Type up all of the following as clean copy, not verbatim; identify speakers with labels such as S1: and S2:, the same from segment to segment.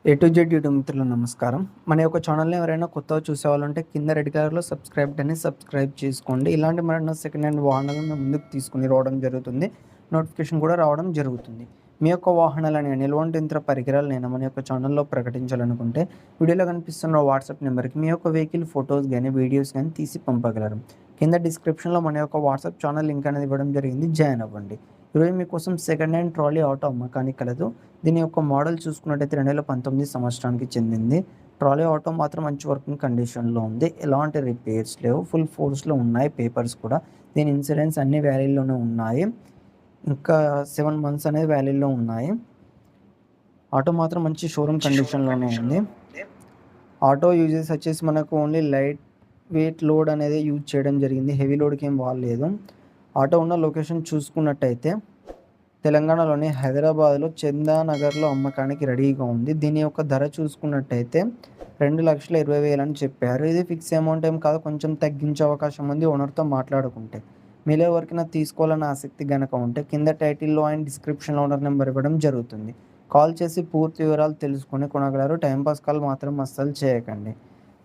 S1: A to Z YouTube మిత్రులు నమస్కారం. మన యొక్క ఛానల్‌ని ఎవరైనా కొత్తగా చూసేవాళ్ళుంటే కింద రెడ్ కలర్‌లో సబ్స్క్రైబ్ చేసుకోండి. ఇలాంటి మరెన్నో సెకండ్ హ్యాండ్ వాహనాలను మేము ముందుకు తీసుకొని రావడం జరుగుతుంది. నోటిఫికేషన్ కూడా రావడం జరుగుతుంది. మీ యొక్క వాహనాలని ఎటువంటి యంత్ర పరికరాలనైనా మన యొక్క ఛానల్‌లో ప్రకటించాలనుకుంటే వీడియోలో కనిపిస్తున్న వాట్సాప్ నెంబర్‌కి మీ యొక్క వెహికల్ ఫోటోస్ గానీ, వీడియోస్ గానీ తీసి పంపగలరు. కింద డిస్క్రిప్షన్‌లో మన యొక్క వాట్సాప్ ఛానల్ లింక్ అనేది ఇవ్వడం జరిగింది. జాయిన్ అవ్వండి. ఈరోజు మీకోసం సెకండ్ హ్యాండ్ ట్రాలీ ఆటో అమ్మకానికి కలదు. దీని యొక్క మోడల్ చూసుకున్నట్టయితే 2019 సంవత్సరానికి చెందింది. ట్రాలీ ఆటో మాత్రం మంచి వర్కింగ్ కండిషన్‌లో ఉంది. ఎలాంటి రిపేర్స్ లేవు. ఫుల్ ఫోర్స్‌లో ఉన్నాయి పేపర్స్ కూడా. దీని ఇన్సూరెన్స్ అన్ని వ్యాలిడ్‌లోనే ఉన్నాయి. ఇంకా 7 మంత్స్ అనేది వ్యాలిడ్‌లో ఉన్నాయి. ఆటో మాత్రం మంచి షోరూమ్ కండిషన్‌లోనే ఉంది. ఆటో యూజెస్ వచ్చేసి మనకు ఓన్లీ లైట్ వెయిట్ లోడ్ అనేది యూజ్ చేయడం జరిగింది. హెవీ లోడ్‌కి ఏం వాడలేదు. ఆటో ఉన్న లొకేషన్ చూసుకున్నట్టయితే తెలంగాణలోని హైదరాబాద్‌లో చందానగర్‌లో అమ్మకానికి రెడీగా ఉంది. దీని యొక్క ధర చూసుకున్నట్టయితే 2,20,000 అని చెప్పారు. ఇది ఫిక్స్ అమౌంట్ ఏం కాదు. కొంచెం తగ్గించే అవకాశం ఉంది ఓనర్‌తో మాట్లాడుకుంటే. మీలో ఎవరికైనా తీసుకోవాలని ఆసక్తి గనక ఉంటే కింద టైటిల్‌లో అండ్ డిస్క్రిప్షన్‌లో ఓనర్ నెంబర్ ఇవ్వడం జరుగుతుంది. కాల్ చేసి పూర్తి వివరాలు తెలుసుకొని కొనగలరు. టైమ్ పాస్ కాల్ మాత్రం అస్సలు చేయకండి.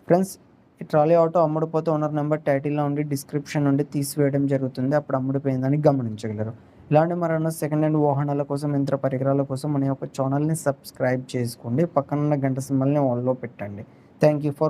S1: ఫ్రెండ్స్, ఈ ట్రాలీ ఆటో అమ్ముడుపోతే ఓనర్ నెంబర్ టైటిల్‌లో ఉండి డిస్క్రిప్షన్ నుండి తీసివేయడం జరుగుతుంది. అప్పుడు అమ్ముడుపోయిందని గమనించగలరు. ఇలాంటి మరెన్నో సెకండ్ హ్యాండ్ వాహనాల కోసం, యంత్ర పరికరాల కోసం మన యొక్క ఛానల్‌ని సబ్స్క్రైబ్ చేసుకోండి. పక్కనున్న గంట సింబల్‌ని ఆల్‌లో పెట్టండి. Thank you for